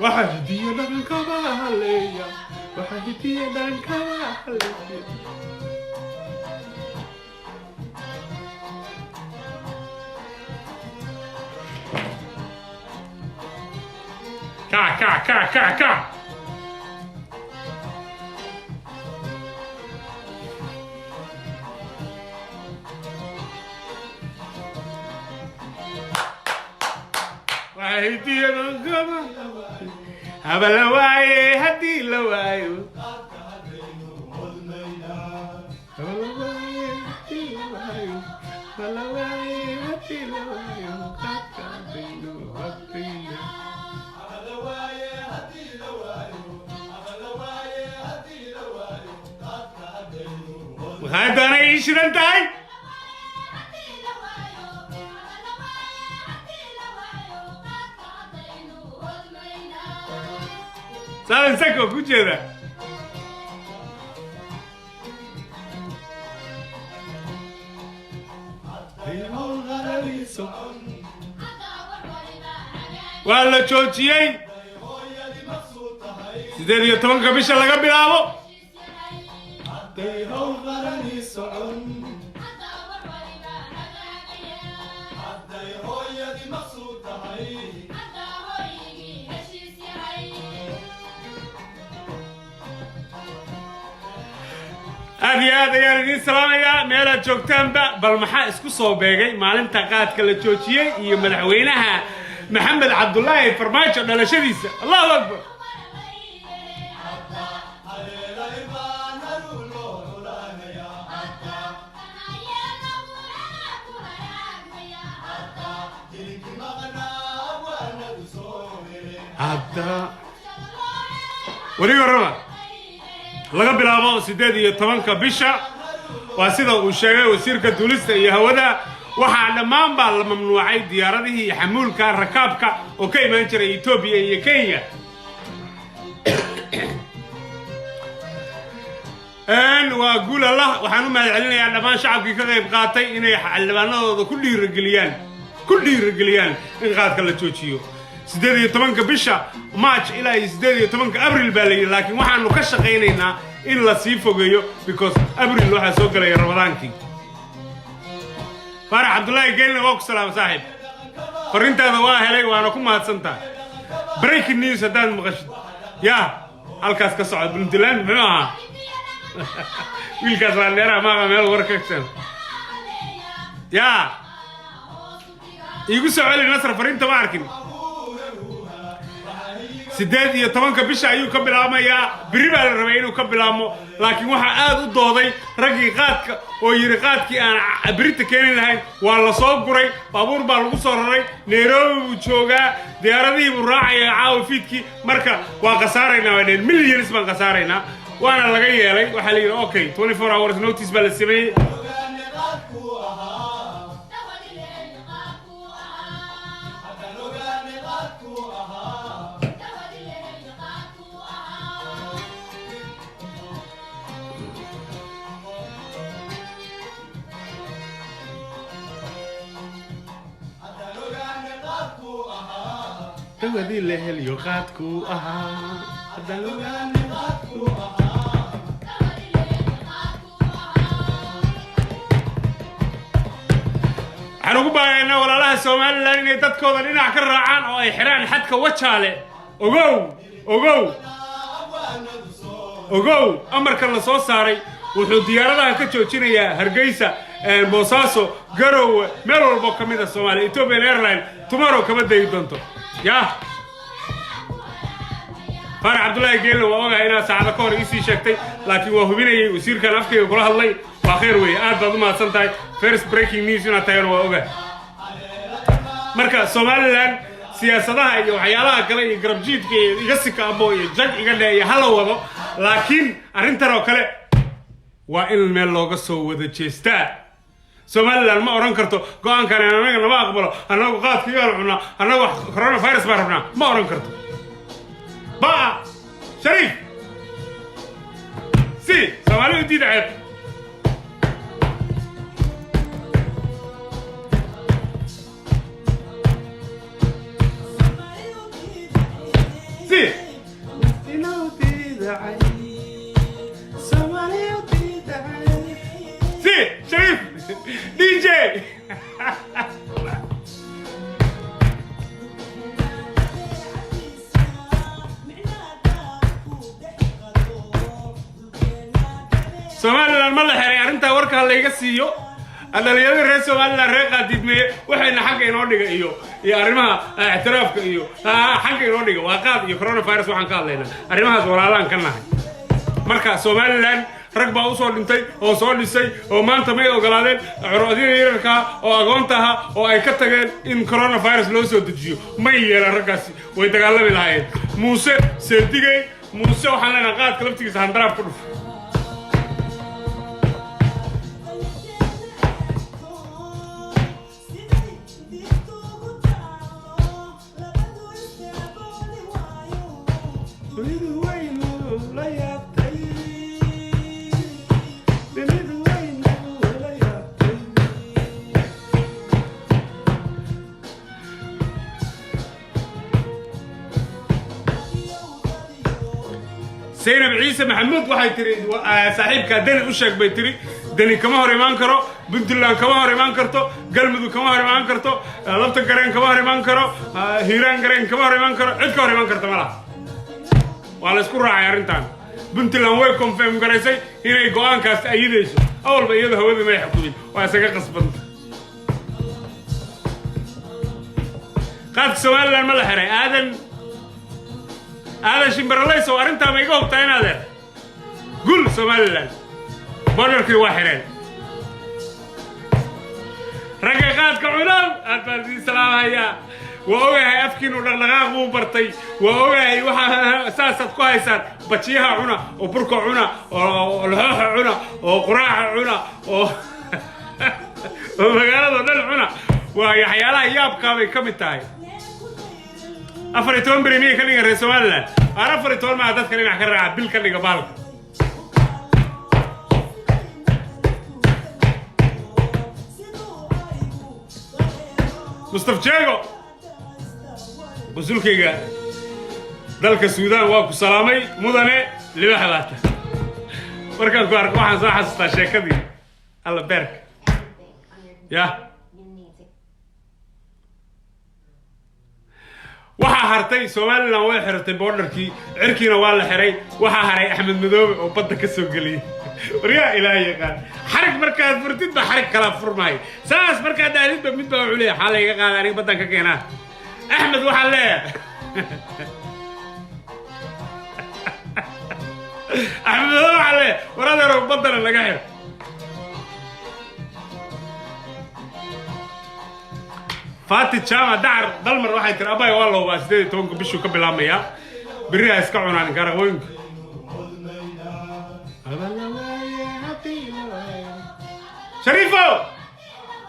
وحدي أنا كمالية وحدي أنا كمالية كع كع كع كع كع وحدي أنا كمالية هبل واي هدي لوايو هذا أنا إيش رنتاي سالن سكو كوجيدا ولا جوجيي siddeed iyo tobanka bisha laga bilaabo aad iyo aad ayaan idiin salaamayaa meelaad joogtaanba bal maxaa isku soo beegay maalinta qaadka la joojiyey iyo madaxweynaha maxamed cabdullaahi farmaajo dhalashadiisa allahu akbar hadda wariga raba laga bilaabo 18 bisha waa sida uu sheegay wasiirka duulista iyo hawada waxaa dhammaan baa la mamnuucay diyaaradihii xamuulka rakaabka oo ka imaan jiray Itoobiya iyo Kenya waa guul Allah waxaan u mahadcelinayaa dhammaan shacabkii ka qayb qaatay inay xildhibaanadooda ku dhiirigeliyaan in qaadka la joojiyo 18 bisha March ilaa 18 April baa leeyahay laakiin waxaanu ka shaqeynaynaa in la sii fogeeyo because April waxa soo galay Ramadaankii Farax Abdullaahi Geelna waa ku salaam saaxiib farintaada waa helay waana ku mahadsantahay breaking news hadaan maqashid yaa halkaas ka socod Puntland muxuu ahaa wiilkaas waa dheeraa maaqa meel war ka gsan yaa igu soo celi nasr farinta ma arkin 18 bisha ayuu ka bilaabmayaa biri baa la rabay inuu ka bilaabmo laakiin waxa aad u dooday ragii qaadka oo yiri qaadkii aan birita keenin lahayn waa la soo guray baabuur baa lagu soo raray Nairobi uu joogaa diyaaradii buu raacay caaw fiidkii marka waa qasaaraynaa wadeen millions baan qasaaraynaa waana laga yeelay waxa la yiri okay 24 hours notice baa la sameeyay ودي لهل يقاتكو waxaan ugu baaqaynaa walaalaha Soomaaliland inay dadkooda dhinac ka raacaan oo ay xiraan xadka wajaale ogow amarkan la soo saaray wuxuu diyaaradaha ka joojinayaa Hargeysa Boosaaso Garowe meel walba kamid ah Soomaaliya Ethiopian Airlines tomorrow kama day doonto يا فرح عبد الله جيل وأوجه هنا ساعة كور إيسي شكتي لكن وهو بيني وسير كان أفكي وكل هالله وآخر وي بعض ما سنتاي first breaking news هنا تيار وأوجه مركز سوماليلاند سياساتها iyo waxyaalaha kale iyo garab jiidka iga sika abo iyo jag iga leeyahay hal wado laakiin arintan oo kale waa in meel looga soo wada jeestaa Somaliland ma oran karto go'aankan anaga lama aqbalo anagu qaadkiga cunaa anagu coronavirus baa rabnaa ma oran karto ba Sharif si Soomaalidu diidacad Somaliland ma la xiray arrinta warka la iga siiyo adaliyada reer Somaliland reer qadiidmay waxayna xaq inoo dhigay iyo arrimaha اعترافka iyo xaq inoo dhigay waa qaad iyo coronavirus waxaan ka hadlaynaa arrimahaas walaalaan ka nahay marka Somaliland rag baa u soo dhintay oo soo dhisay oo maanta may ogolaadeen curadii yararka oo agoontaha oo ay ka tageen in coronavirus loo soo dejiyo may yeelan raggaasi way dagaalami lahaayeen muuse seedigay muuse waxaan leenahay qaadka laftigiisa handaraaf ku dhuf سينب عيسى محمود واحد تري صاحبك دني وشك بيتري دني كما هو ريمان كرو بنت الله كما هو ريمان كرتو قلمدو كما هو ريمان كرتو لبت قرين كما هو ريمان كرو هيران قرين كما هو ريمان كرو عد كما هو ريمان كرتو ملا وعلى سكور راعي أرنتان بنت الله ويكم فهم قريسي هنا يقوان كاست أيديش أول بأيده هو ما يحكمين واسقى قصبن قاد سؤال لما لحري آذن هذا شمبر الله يسوى أنت ما يقول تاين هذا قل سومالي بورك واحدين رقاقات كعلام أتبع السلام هيا وأوعي أفكين ولغاغ وبرتي وأوعي وحا أساسا كويسان بتشيها عنا وبركو عنا والهوح عنا وقراع عنا ومقالة ودل عنا ويحيالا يابقى كم التاي أفريتون بريمية كلنا رسوالنا أنا أفريتون ما عدت كلنا حكرر عبيل كلنا بالك مصطفى جاكو بزول كيغا دالك السودان واكو سلامي مدني لبحباته مركز كوارك واحد صاحة ستا شاكدي الله بارك يا waxaa hartay Somaliland way xirtay borderkii cirkiina waa la xiray waxaa haray Axmed Madoobe oo badda ka soo galiyay wariya ilaahay qaan xarig markaad furtid ba xarig kala furmay saas markaad daalid ba mid ba u leeyahay xalay iga qaad aniga baddan ka keenaa Axmed waxa leeyahay Axmed waxa leeyahay waradeero baddan laga xiro فاتي تشاما دعر دلمر واحد ترى أباي والله واسدي تونك بيشو كبلاميا بريها اسكعون عن كاروينك شريفو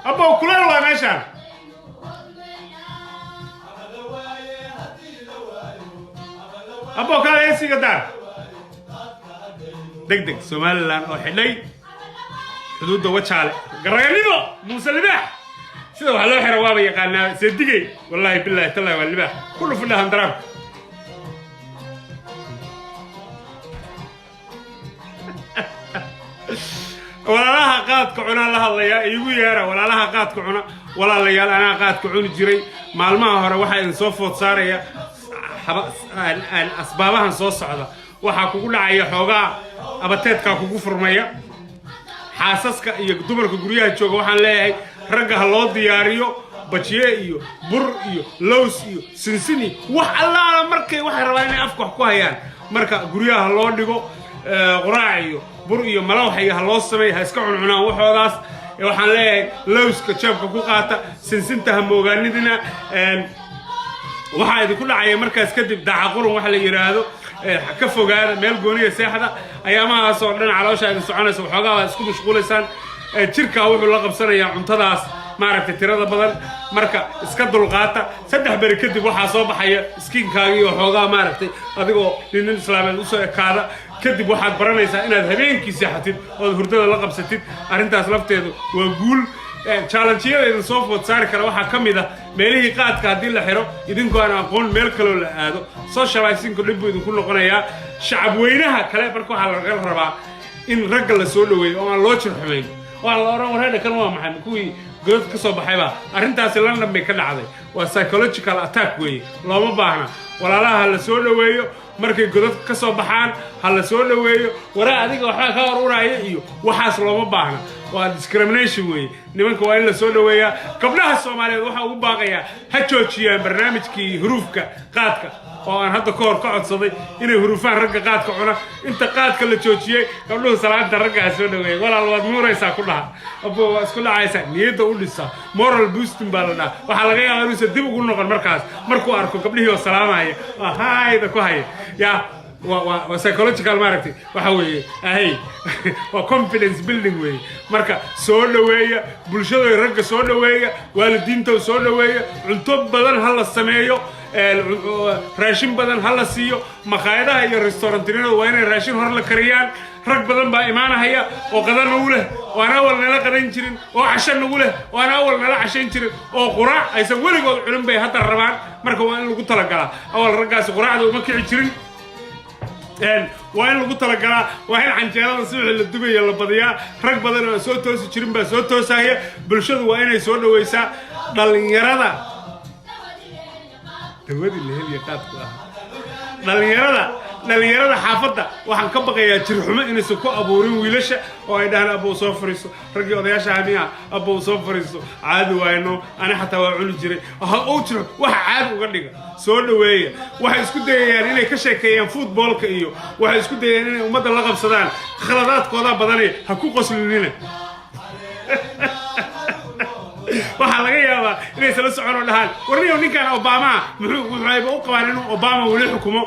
أبو كلنا ولا ماشان أبو كلا يسي قدار دق دق سومالان وحلي حدود وجهه قرقليبو موسى الباح سيدو waxaa xira waaba yaqaanaa seedigay wallahi billahi tallahi walba kullu filaha andarab walaalaha qaadka cuna la hadlaya igu yeera walaalaha qaadka cuna walaalayaal ana qaadka cuni jiray maalmaha hore waxa in soo food saaraya asbaabahan soo socda waxa kugu dhacaya xoogaa abateedka kugu furmaya xaasaska iyo dumarka guriyaha jooga waxaan leeyahay ragga loo diyaariyo bajiye iyo bur iyo lows iyo sinsini wax allaala markay wax rabaan inay afka wax ku hayaan marka guriyaha loo dhigo quraac iyo bur iyo malaw hay'ah loo sameeyo ha iska cunaan waxoodaas waxaan leeyahay lowska jeebka ku qaata sinsinta ha moogaanidina waxa idinku dhacay markaas kadib daaca qurun waxa la yiraahdo ka fogaada meel gooniya seexda ayaamahaas oo dhan caloosha ay soconayso waxoogaa isku mashquulaysan jirka wuxuu la qabsanayaa cuntadaas maaragtay tirada badan marka iska dulqaata saddex bari kadib waxa soo baxaya skinkaaga iyo xoogaa maaragtay adigoo nin islaameed u soo ekaada kadib waxaad baranaysaa inaad habeenkii seexatid oo hurdada la qabsatid arrintaas lafteedu waa guul challenge-yada soo food saari kara waxa kamid ah meelihii qaadka hadii la xiro idinkoo aan aqoon meel kale la aado socializing-ku dib buu idinku noqonayaa shacab weynaha kale marka waxa laga rabaa in ragga la soo dhaweeyo oo aan loo jirxumeyn oo aan la oran wareeda kan waa maxay kuwii good ka soo baxayba arrintaas London bay ka dhacday psychological attack weeye looma baahna walaalaha la soo dhaweeyo markay godad ka soo baxaan ha la soo dhaweeyo waraa adiga waxa ka hor uraya iyo waxaas looma baahna waa discrimination weeye nimanka waa in la soo dhaweeyaa gabdhaha Soomaaliyeed waxa ugu baaqaya ha joojiyaan barnaamijkii huruufka qaadka oo aan hadda ka hor ka codsaday inay huruufaan ragga qaadka cuna inta qaadka la joojiyay gabdhuhu salaanta ragga soo dhaweeyay walaal waad nuuraysaa ku dhaha abo isku dhacaysa niyada u dhisa moral boosting baa la dhaha waxa laga yaabaa inuu dib ugu noqon markaas markuu arko gabdhihii oo salaamaya hayda ku haya ya wa psychological marketing waxa weeye wa confidence building way marka soo dhaweeya bulshada ragga soo dhaweeya waalidiinta soo dhaweeya cunto badan hal la sameeyo raashin badan hal la siiyo maqaayadaha iyo restaurantinada waa inay raashin hor la kariyaan rag badan baa imaanaya oo qadan ugu leh oo aan awal nala qadan jirin oo cashan ugu leh oo aan awal nala cashan jirin oo quraac aysan weligood culin bay hadda rabaan marka waa in lagu talagalaa awal raggaas quraacda uma kici jirin waa in lagu talagalaa waa in canjeelada suuxi la dubayo la badiyaa rag badan oo soo toosi jirin baa soo toosaya bulshadu waa inay soo dhaweysaa dhalinyarada dawadi la heliya qaadku ah dhalinyarada xaafadda waxaan ka baqayaa jirxumo inaysan ku abuurin wiilasha oo ay dhahaan abuu soo fariiso raggii odayaasha hamiya abuu soo fariiso caadi waayno ani xataa waa cuni jiray oo jiro waxa caadi uga dhiga soo dhaweeya waxay isku dayayaan inay ka sheekeeyaan footballka iyo waxay isku dayayaan inay ummadda la qabsadaan khaladaadkooda badanay ha ku qoslinina waxa laga yaabaa inay sala socono dhahaan warniyo ninkan Obama wuxuu u qabaan inuu Obama wali xukumo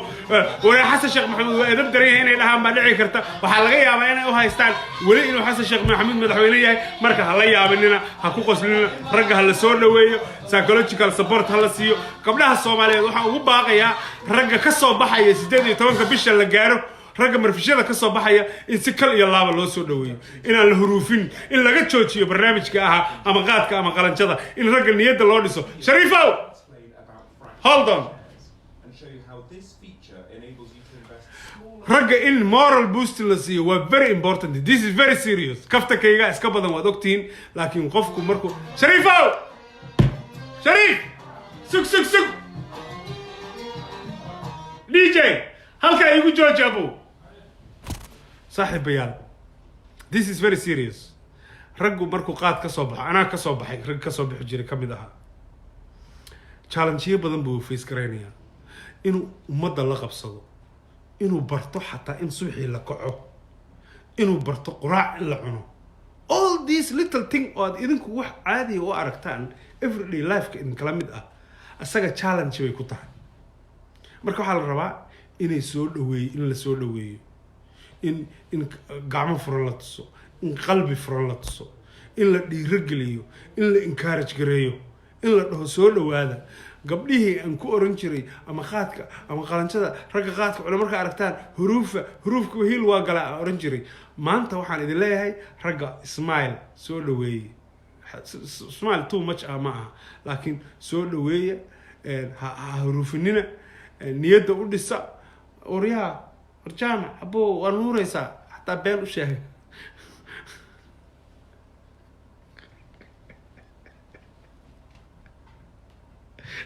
wali Xasan Sheekh Maxamuud waa edab daran yahay inay dhahaan baa dhici karta waxa laga yaabaa inay u haystaan wali inuu Xasan Sheekh Maxamuud madaxweyne yahay marka hala yaabinina ha ku qoslina ragga hala soo dhaweeyo psychological support hala siiyo gabdhaha Soomaaliyeed waxa ugu baaqaya ragga ka soo baxaya 18 bisha la gaaro ragga marfishada ka soo baxaya in si kal iyo laaba loo soo dhaweeyo in aan la huruufin in laga joojiyo barnaamijka ama qaadka ama qalanjada in ragga niyada loo dhiso Shariifow hold on and show you how this feature enables you to invest ragga in moral boost la siiyo waa very important this is very serious kaftakayga iska badan waad ogtiin laakiin qofku markuu Shariifow sug DJ halka igu joojabo صاحبيال this is very serious raggu markuu qaad ka soo baxo anaa ka soo baxay rag ka soo bixi jiray kamid aha challenge badan buu face gareynaya inuu ummadda la qabsado inuu barto xataa in suuxii la kaco inuu barto quraac in la cuno all these little thing oo idinku wax caadi oo aragtaan everyday life in kala mid ah asaga challenge way ku tahay marka waxa la rabaa inay soo dhaweeyo in la soo dhaweeyo in gacmo furan la tuso in qalbi furan la tuso in la dhiirigeliyo in la encourage gareeyo in la dhaho soo dhawaada gabdhihii aan ku oran jiray ama qaadka ama qalanjada ragga qaadka cuna marka aragtaan huruufka hiil waa gala oran jiray maanta waxaan idin leeyahay ragga smile soo dhaweeye smile too much ama laakiin soo dhaweeya ha huruufinina niyada u dhisa oryaa warjaama abo waa nuuraysaa xataa been u sheegay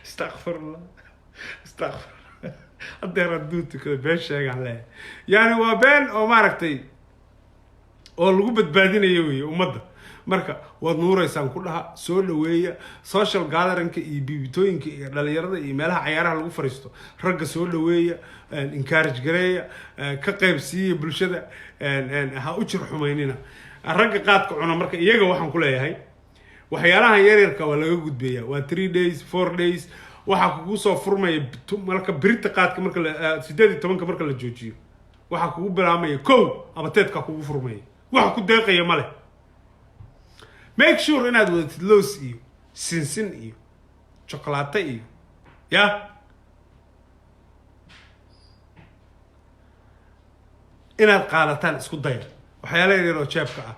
استغفر أدير الدوت كذا بيش عليه يعني وبين أو معركتي أو الجوبة بعدين يوي ومدة مركا ونور يسان كلها سول ويا social gathering بيبتوين كي اللي يرد يملها عيارها لو فريستو رجع سول ويا encourage جريا كقيب سي بالشدة هأوتشر حميننا الرجع قاد كعنا مركا يجا وحن كلها هاي waxyaalaha yaryarka waa laga gudbeeyaa waa 3 days 4 days waxa kugu soo furmay marka birta qaadka marka 18 marka la joojiyo waxa kugu bilaamay kow abateedka kugu furmay waxa ku deeqaya male make sure inaad wadatid loos iyo sinsin iyo chocolate iyo ya inaad qaadataan isku day waxyaalaha yaryar oo jeebka ah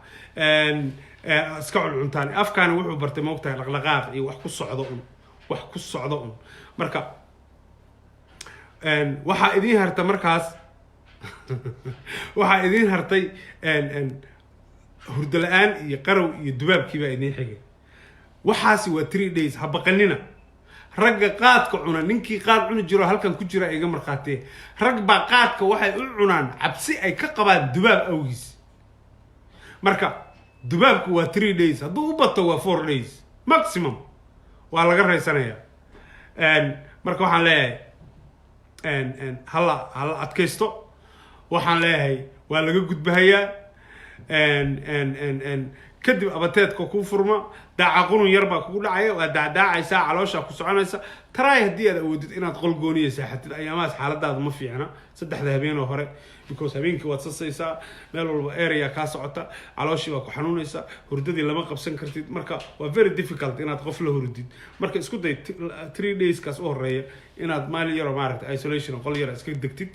iska cuntaan afkaan wuxuu bartay moogtahay laqlaqaaq iyo wax ku socdo marka waxa idin harta markaas waxa idin hartay hurdo la'aan iyo qarow iyo dubaabkii baa idin xigay waxaasi waa 3 days ha baqanina ragga qaadka cuna ninkii qaad cuni jiro halkan ku jira iga marqaatee rag baa qaadka waxay u cunaan cabsi ay ka qabaan dubaab awgiis marka dubaabku waa 3 days hadduu u bato waa 4 days maximum waa laga raysanaya marka waxaan leeyahay hala adkaysto waxaan leeyahay waa laga gudbahayaa kadib abateedka ku furma daaca qunun yar baa kugu dhacaya waa daacaysaa caloosha ku soconaysa taraay haddii aad awoodid inaad qol gooniya saaxatid ayaamaas xaaladaada ma fiicna saddexda habeen oo hore because habeenkii waad sasaysaa meel walba area kaa socota calooshii baa ku xanuunaysa hurdadii lama qabsan kartid marka waa very difficult inaad qof la hurdid marka isku day 3 days kaas u horeeya inaad maalin yar oo maaragtay isolation qol yar iska degtid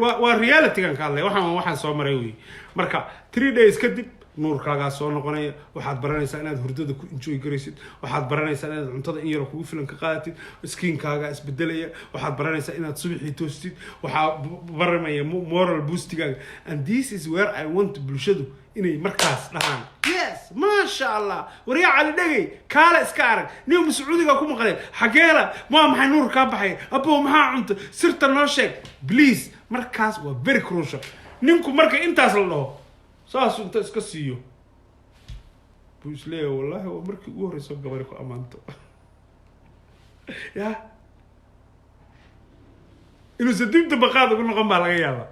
waa reality kan ka hadlay waxaan soo maray wey marka 3 days kadib nuurkaaga soo noqonaya waxaad baranaysaa inaad hurdada ku enjoy garaysid waxaad baranaysaa inaad cuntada in yar kugu filan ka qaadatid skinkaaga isbedelaya waxaad baranaysaa inaad subaxii toostid waxaa baramaya moral boostigaaga and this is where I want bulshadu inay markaas dhahaan yes ma sha Allah wariya cali dhagay kaala iska arag nin mas'uudiga ku maqlay xageela ma maxay nuur ka baxay abo maxaa cunta sirta noo sheeg please markaas waa very crucial ninku marka intaas la dhaho saas inta iska siiyo buuslee wallahi waa markii ugu horeyso gabar ku amaanto ya inuu sadibta baqaad ugu noqon baa laga yaabaa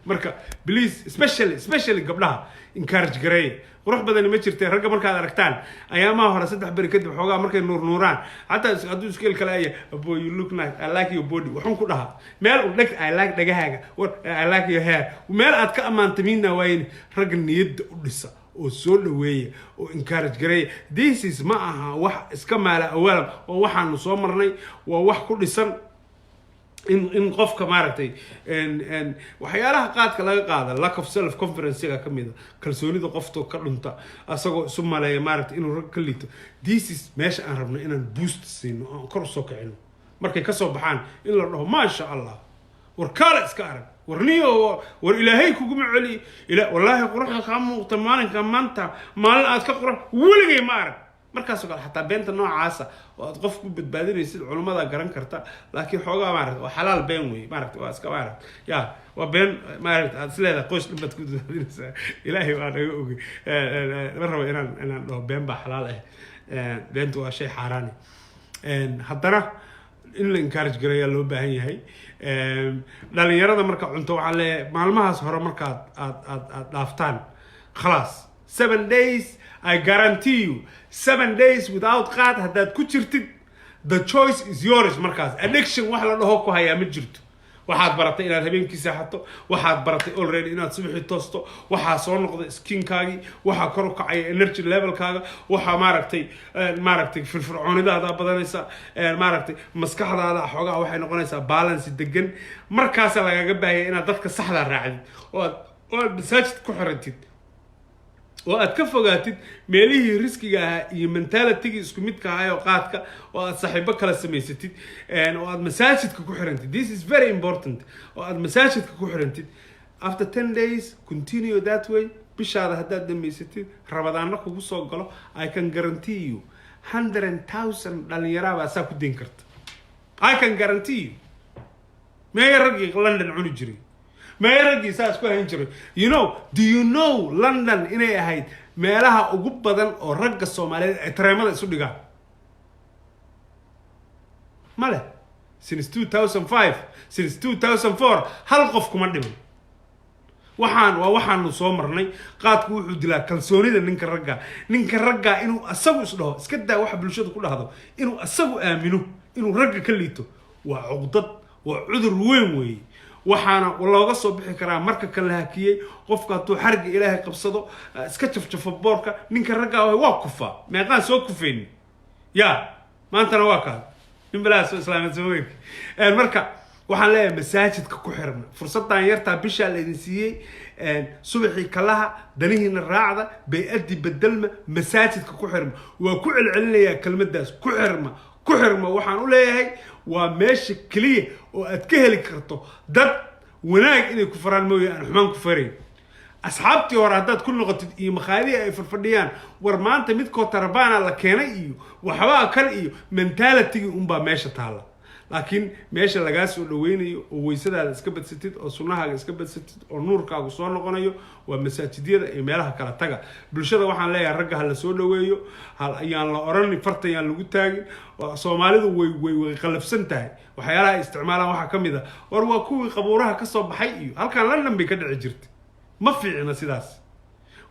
marka please especially gabdhaha encourage gareey qurux badan ma jirtay ragga markaad aragtaan ayaamaha hore 3 bari kadib xoogaa markay nuuraan hatta hadduu iskeel kale ay abo you look nice I like your body waxaan ku dhahaa meel u dhig I like dhagahaaga I like your hair meel aad ka amaantamiina wayn rag niyada u dhisa oo soo dhaweeya oo encourage gareey this is ma aha wax iska maala awalan oo waxaanu soo marnay waa wax ku dhisan in qofka maaragtay waxyaalaha qaadka laga qaada lack of self confidence ka kamida kalsoonida qofto ka dhunta asagoo isu maleeya maaragtay inuu rag ka liito this is meesha aan rabno inaan boost siino oo kor soo kicino markay ka soo baxaan in la dhaho ma sha Allah war kale iska arag warniyo war ilaahay kugu macali ila wallahi quruxda ka muuqata maalinka maanta maalin aad ka qurux waligay ma arag markaas oo kale xataa beenta noocaasa oo aad qof ku badbaadinaysid culimada garan karta laakiin xoogaa maaragtay waa xalaal been wey maaragtay waa iska maaragtay ya waa been maaragtay aad isleedahay qoys dhibad ku badbaadinaysaa ilaahay waa naga ogi ma rabo inaan dhaho been baa xalaal beentu waa shay xaaraani haddana in la encourage gareeyaa loo baahan yahay dhalinyarada marka cunto waxaa leeyahay maalmahaas hore markaad aad dhaaftaan khalaas 7 days I guarantee you 7 days without qaad haddaad ku jirtid the choice is yours markaas addiction wax la dhaho ku hayaa ma jirto waxaad baratay inaad habeenkii seexato waxaad baratay already inaad subaxii toosto waxaa soo noqday skinkaagii waxaa kor u kacaya energy levelkaaga waxaa maaragtay firfircoonidaada badanaysa maaragtay maskaxdaada xoogaa waxay noqonaysaa balance degan markaas lagaga baahaya inaad dadka saxda raacdid oo aad masaajid ku xirantid oo aad ka fogaatid meelihii riskiga ah iyo mentality isku midka ah oo qaadka oo aad saaxiibo kala samaysatid oo aad masaajidka ku xirantid this is very important oo aad masaajidka ku xirantid after 10 days continue that way bishaada haddaad dhamaysatid rabadaana kugu soo galo I can guarantee you 100,000 dhalinyaro baa saa ku deyn karta I can guarantee you meeya ragii London cuni jiray meeragii saas ku hayn jiray do you know London inay ahayd meelaha ugu badan oo ragga Soomaaliyeed ay tareemada isu dhigaan male since 2005 since 2004 hal qof kuma dhiman waxaanu soo marnay qaadku wuxuu dilaa kalsoonida ninka ragga inuu asagu isdhaho iska daa waxa bulshada ku dhahdo inuu asagu aamino inuu ragga ka liito waa cuqdad waa cudur weyn weey waxaana looga soo bixi karaa marka kala hakiyay qofka tuu xarga ilaahay qabsado iska jafjafo boorka ninka ragga waa kufa meeqaan soo kufeen ya maantana waa ka nin balaas islaamada soomaaliyeed marka waxaan leeyahay masaajidka ku xirna fursadan yarta bisha la idin siiyay subaxii kalaha danihiina raacda bay'adi bedelma masaajidka ku xirma waa ku celcelinaya kelmadaas ku xirma waxaan u leeyahay waa meesha kaliya oo aad ka heli karto dad wanaag inay ku faraan mooyee aan xumaan ku farayn asxaabtii hore haddaad ku noqotid iyo makhaayadii ay farfadhiyaan war maanta midkoo tarabaana la keenay iyo waxbaa kan iyo mentalitigii unbaa meesha taalla laakiin meesha lagaa soo dhaweynayo oo weysadaada iska badsatid oo sunnahaaga iska badsatid oo nuurkaagu soo noqonayo waa masaajidyada iyo meelaha kala taga bulshada waxaan leeyahay ragga ha la soo dhaweeyo ayaan la oran fartan yaan lagu taagin Soomaalidu way qalafsan tahay waxyaalaha ay isticmaalaan waxa kamid ah war waa kuwii qabuuraha ka soo baxay iyo halkan London bay ka dhici jirtay ma fiicna sidaas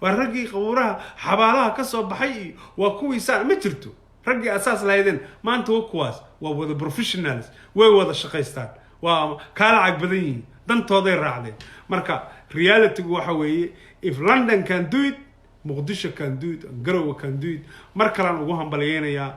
waa raggii qabuuraha xabaalaha ka soo baxay iyo waa kuwii saan ma jirto raggii asaas lahaydeen maanta waa kuwaas waa wada professionals way wada shaqaystaan waa kala cag badan yihiin dantooday raacdeen marka reality waxa weeye if London can do it Muqdisho can do it Garowe can do it mar kale ugu hambalyeynaya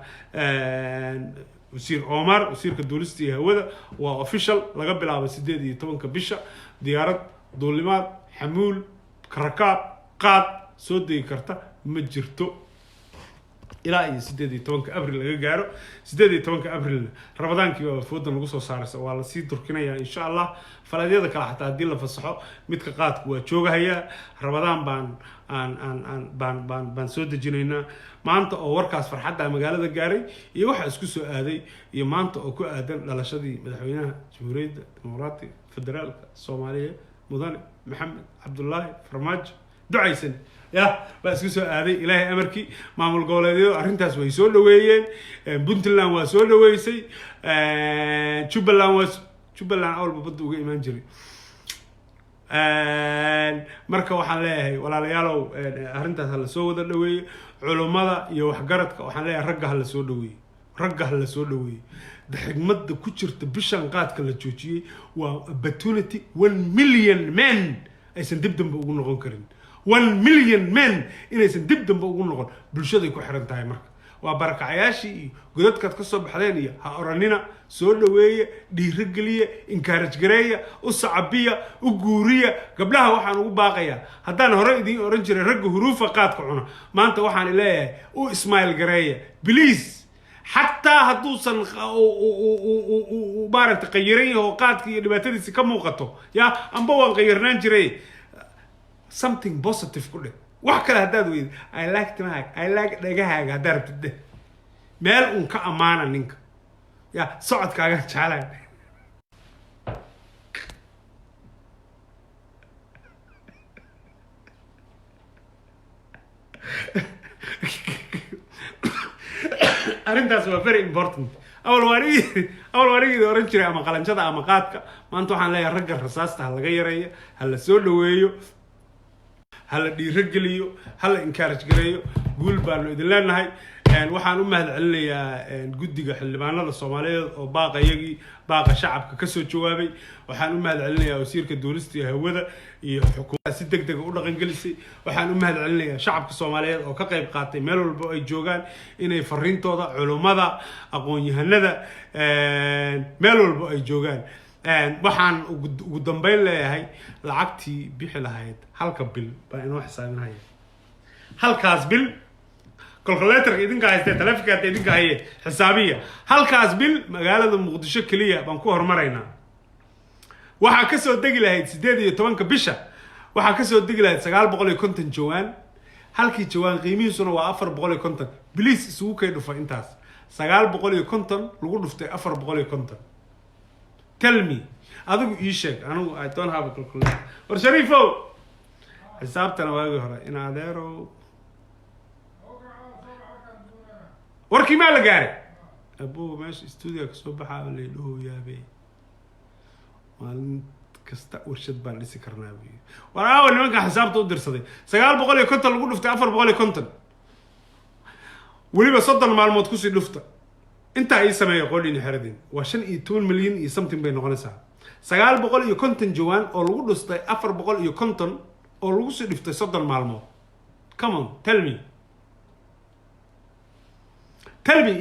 wasiir Omar wasiirka duulista iyo hawada waa official laga bilaabo 18 bisha diyaarad duulimaad xamuul karakaab qaad soo deegi karta ma jirto ilaa iyo 18 abriil laga gaaro 18 abriil Ramadaankii waa foodan lagu soo saaraysa waa la sii turkinaya insha Allah falaadiyada kala xataa hadii la fasaxo midka qaadku waa joogahaya Ramadaan baan soo dejinaynaa maanta oo warkaas farxadda magaalada gaaray iyo waxa isku soo aaday iyo maanta oo ku aadan dhalashadii madaxweynaha Jamhuuriyadda Dimuqraadiga Federaalka Soomaaliya mudane Maxamed Cabdullaahi Farmaajo ducaysan يا بس كسر هذه إلهي أمريكي معمول قولي أرنتاس ويسول لويين بنتلان وسول لويسي شوبلان أول ببدو إيمان جري مركب وحلاها ولا ليالو أرنتاس هلا سود لوي علماء يوحجرتك وحلاها رجع هلا سود لوي رجع هلا سود لوي ده حكمت كتير تبشان قاد كلا تشوشي وبتونتي 1 مليون من أيسن دبدم بقول نقول كرين 1 مليون من inaysan dib dambe ugu noqon bulshada ay ku xiran tahay marka waa barakacayaashii godadka ka soo baxdeen ha oranina soo dhaweeye dhiirigeliye encourage gareeya u sacabiya u guuriya gabdhaha waxaan ugu baaqayaa haddaan hore idin oran jiray rag huruufa qaadka cuna maanta waxaan leeyahay u ismail gareeya please حتى هدوسن وبارت قيرين هو قاد كي دباتدي سي كموقته يا ام بوان قيرنان جري something positive كله wax kale hadaad weyd I like dhagahaaga dartid meel un ka amaana ninka ya socodkaaga jaalan arintaas waa very important أول واريد oran jiray ama qalanjada ama qaadka maanta waxaan leeyahay ragga rasaasta laga yareeyo hal soo dhaweeyo hal dhiirigeliyo hal encourage gareeyo guul baan idin leenahay waxaan u mahad celinayaa guddiga xildhibaanada Soomaaliyeed oo baaqa shacabka ka soo jawaabay waxaan u mahad celinayaa wasiirka duulista iyo hawada iyo xukuumadda si degdeg u dhaqan gelisay waxaan u mahad celinayaa shacabka Soomaaliyeed oo ka qayb qaatay meel walba ay joogaan inay fariintooda culimada aqoon-yahanada meel walba ay joogaan waxaan ugu dambeyn leeyahay lacagtii bixi lahayd halka bil baa inoo xisaabinaya halkaas bil calculator idinka haystay telefonka idinka haye xisaabiya halkaas bil magaalada Muqdisho kaliya baan ku hormaraynaa waxa ka soo degi lahayd 18 bisha waxa ka soo degi lahayd 950 jawaan halkii jawaan qiimihiisuna waa 450 please isugu kay dhufa intaas 950 lagu dhuftay 450 tell me adigu ii sheeg anigu I don't have a calculator war Sharifo xisaabtana waagi hore in adeero warkii ma la gaaray abuu meesha studio ka soo baxaa la idhoo yaabay maalin kasta warshad baan dhisi karnaa biyo waraawo nimanka xisaabta u dirsaday 950 lagu dhuftay 450 waliba 30 maalmood ku sii dhufta inta ay sameeyay qodin xaradin waa 15 milyan iyo something bay noqonaysaa 950 jawaan oo lagu dhustay 450 oo lagu sii dhiftay 30 maalmood come on tell me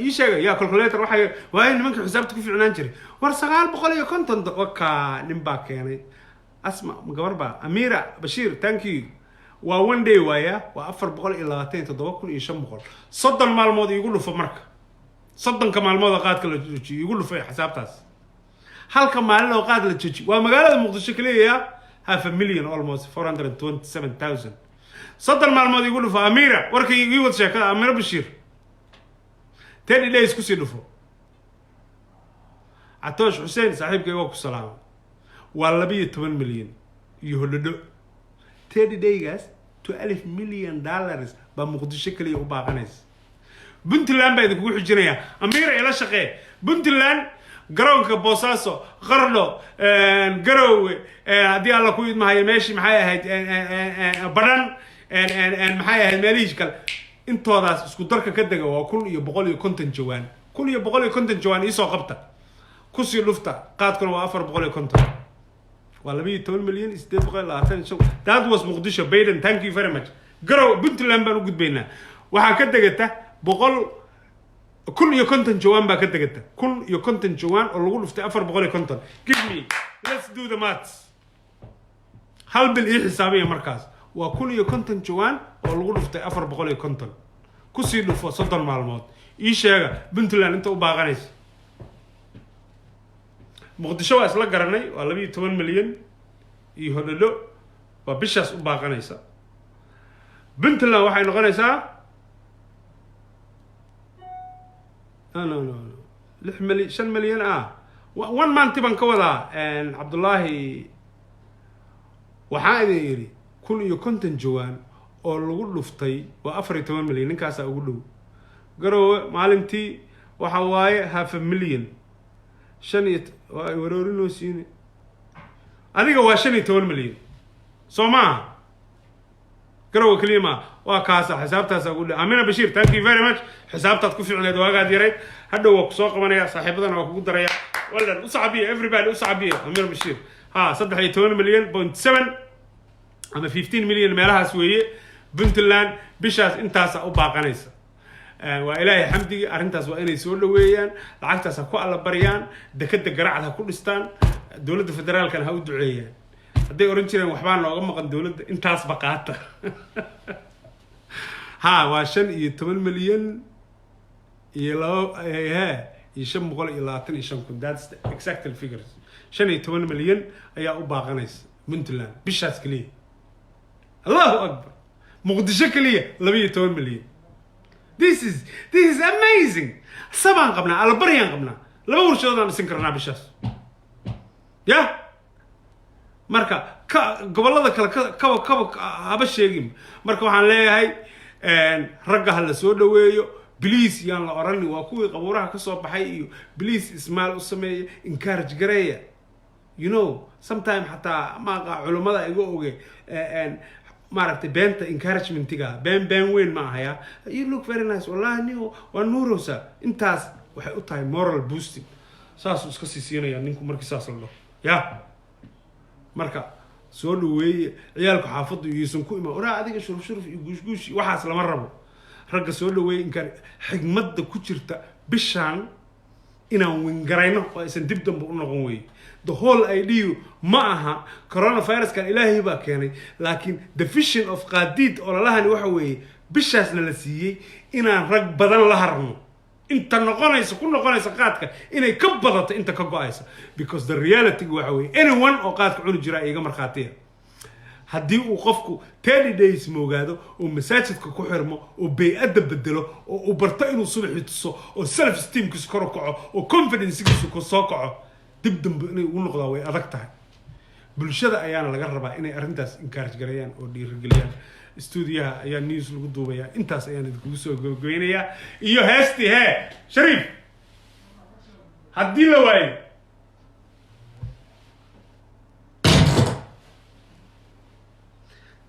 ii sheega ya calculator waxa nimanka xisaabta ku fiicnaan jiray war 950 waka nimba keenay asma gabarba Amira Bashir thank you waa one day waaya waa 427,500 30 maalmood igu dhufo marka 30 maalmood qaadka la joojiyo igu dhufay xisaabtaas halka maalin oo qaad la joojiyo waa magaalada Muqdisho kaliya half a million almost 427,000 صدر maalmood igu dhufo Amira warkay igu wad sheekada Amira Bashir 10 days ku sii dhufo Atoosh Hussein saaxiibkay waa ku salaam waa 12 milyan iyo hodho 10 days $12 million ba Muqdisho kaliya u baaqanays Puntland baa idinku xijinaya Amira ila shaqee Puntland garoonka Boosaaso Qardo Garowe hadii alla ku idmahay meeshii maxay ahayd badan maxay ahayd meelihiis kale intoodaas isku darka ka daga waa 150 jawaan 150 jawaan isoo qabta ku sii dhufta qaadkuna waa 450 waa 12 milyan 820 that was Muqdisho Biden thank you very much Garowe Puntland baan u gudbaynaa waxa ka dagata 150 jawaan baa ka dagata 150 jawaan oo lagu dhuftay 450 give me let's do the maths hal bil ii xisaabiya markaas waa 150 jawaan oo lagu dhuftay 450 ku sii dhufo 30 maalmood ii sheega Puntland inta u baaqanaysa Muqdisho waa isla garanay waa 12 milyan iyo hodho waa bishaas u baaqanaysa Puntland waxay noqonaysaa no 6 مليون 5 مليون 1 month baan ka wadaa Cabdullaahi waxaa idin yiri 150 jawaan oo lagu dhuftay waa 14 milyan ninkaas ugu dhow Garowe maalintii waxa waaye half a million shaniyad waa waroorinoo siine adiga waa 15 milyan Soomaa Garowe kaliya waa kaasa xisaabtaas ugu dhow Amina Bashir thank you very much xisaabtaad ku fiicneed waagaad yaray hadhow waa ku soo qabanaya saaxiibadana waa kugu daraya wallan u saxabiye everybody u saxabiye Amina Bashir 13 milyan 7 ama 15 milyan meelahaas weeye Puntland bishaas intaas u baaqanaysa waa ilaahay xamdigi arintaas waa inay soo dhaweeyaan lacagtaas ku alla bariyaan dekada garacad ha ku dhistaan dawladda federaalkan ha u duceeyaan haday oran jireen waxba nooga maqan dawladda intaas baqaata waa 15 milyan iyo 525 that's the exact figures 15 milyan ayaa u baaqanaysa Puntland bishaas kaliya Allahu Akbar Muqdisho kaliya 12 milyan this is amazing sabaan qabnaa albariyaan qabnaa laba warshadood aan isin karnaa bishaas marka gobolada kale kaba haba sheegin marka waxaan leeyahay ragga hal soo dhaweeyo please yaan la oran waa kuwii qabuuraha ka soo baxay iyo please ismaal u sameeyo encourage gareeya you know sometimes hatta ma culimada iga oge maaragtay beenta encouragement-iga been weyn ma ahaya you look very nice wallahi niyo waa nuurosa intaas waxay u tahay moral boosting saas iska siisiinaya ninku markii saas la dhaho marka soo dhaweeye ciyaalku xaafadu iisan ku imaan oraa adiga shuruf iyo guush waxaas lama rabo ragga soo dhaweeye in xigmadda ku jirta bishaan inaan wingarayno oo aysan dib dambe u noqon weeye the whole idea ma aha coronavirus kan ilaahay baa keenay laakiin the vision of qaadid oo lalahani waxa weeye bishaasna la siiyey inaan rag badan la harno inta noqonaysa qaadka inay ka badato inta ka go'aysa because the reality waxa weeye anyone oo qaadka cuni jira iga marxaatiya haddii uu qofku 30 days moogaado oo masaajidka ku xirmo oo bay'ada bedelo oo uu barto inuu subaxii tuso oo self esteem kiisu kor u kaco oo confidence kiisu ku soo kaco dib dambe inay u noqdaa way adag tahay bulshada ayaana laga rabaa inay arintaas encourage gareeyaan oo dhiirigeliyaan stuudiyaha ayaa news lagu duubaya intaas ayaan idinku soo go'goynaya iyo heesti Shariif haddii la waayo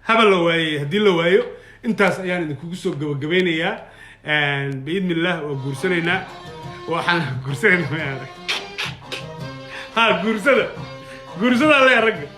haba la waayo haddii la waayo intaas ayaan idinku soo gabagabaynayaa biidnillah oo guursanaynaa waxaan guursanaynaa guursada la ragga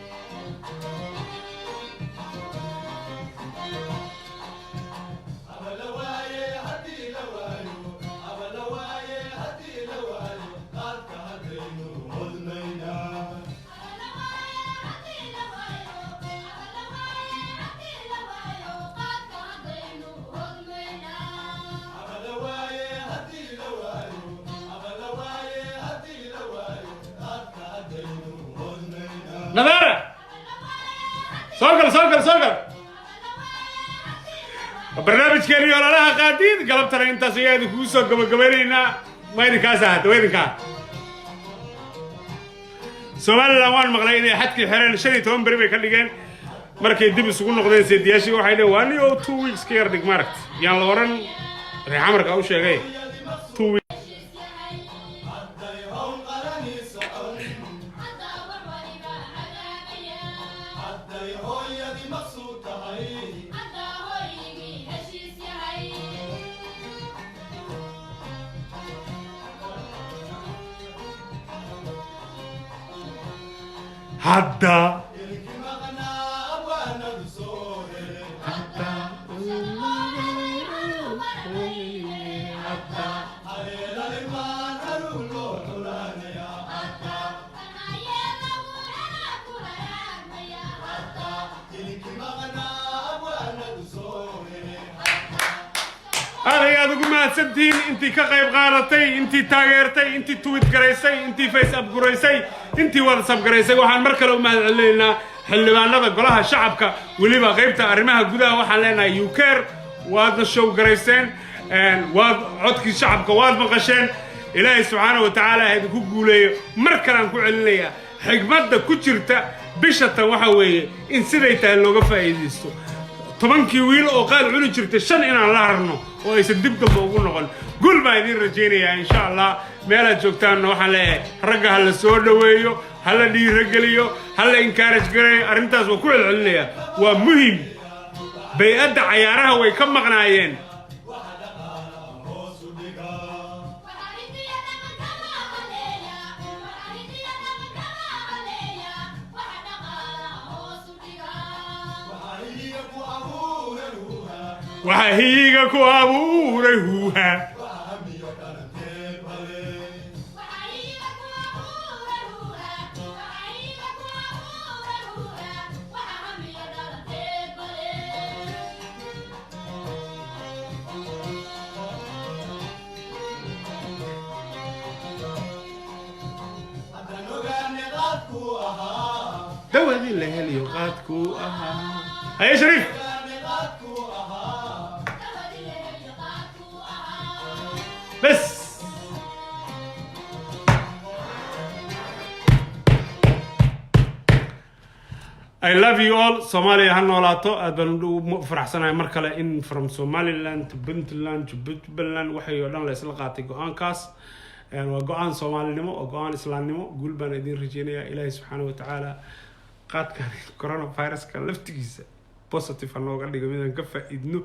نظارة سوقل برنامج كان يقول لها قاعدين قلب ترى انت سيادة كوسو قبلينا ما ينكاسها وين كان سؤال لوان مغليني حتى حرين شري توم بريبي كلجين مركي دب سكون نقدين سيدياشي وحيد واني أو 2 weeks كير ديك ماركت يعني لورن ريحمرك أو شيء جاي 2 weeks هدا أنا أقول ما تسدين أنتي كقيب غارتي أنتي تاجرتي أنتي تويت جريسي أنتي فيس أب جريسي أنتي واتساب جريسي وحن مركلوا ما علينا حلبان هذا قلها شعبك واللي بغيبت أرمها جدا وحن لنا يوكر وهذا الشو جريسين وهذا عدك شعبك وهذا مقشين إلهي سبحانه وتعالى هذا كقولي مركلان كعليا حكمة كتيرتا بشتى وحوي إن سيرته اللي قفا يديستو طبعاً كيويل أو قال علو جرت الشن إن الله رنو ويسدب قلبه وقول قول ما يدير رجيني إن شاء الله مالا جوكتان نوحا له رجع هلا سود ويو هلا دي رجليو هلا إنكارج جري أرنتاز وكل العليا ومهم بيأدى عيارها ويكم مغنايين وهيجا كوابو رهوها دوّدي الليل يغادكو هيا شريف بس I love you all Somalia هنولاتو أدبن فرح سنة مركلة in from Somaliland to Puntland to Puntland وحي يودان ليس لقاتي قوان كاس وقوان صومالي نمو وقوان إسلام نمو قول بان إدين رجينيا إلهي سبحانه وتعالى قاد كان كورونا فايروس كان لفتكيسة بوزيتيف أنه قال لي قمينا نكفى إدنو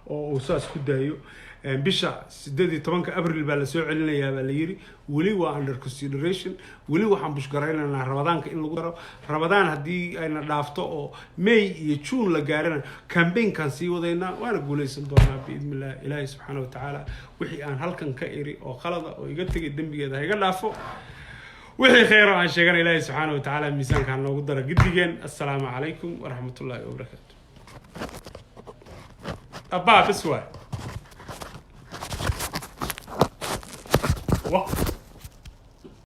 وساس كدايو بيشا سددي طبعاً كأبريل بالسوء علينا يا باليري ولي وأندر consideration ولي وحن بشكرين لنا رمضان كإن لقرا رمضان هدي أنا دافتو أو ماي يشون لقارنا كامبين كان سيو ذينا وأنا أقول ليس دورنا بإذن الله إلهي سبحانه وتعالى وحي أن هل كان كإيري أو خلط أو يقتل الدم بيده يقول لافو وحي خير عن شجر إلهي سبحانه وتعالى ميزان كان نقدر جديا السلام عليكم ورحمة الله وبركاته أبا بسوا. Wow.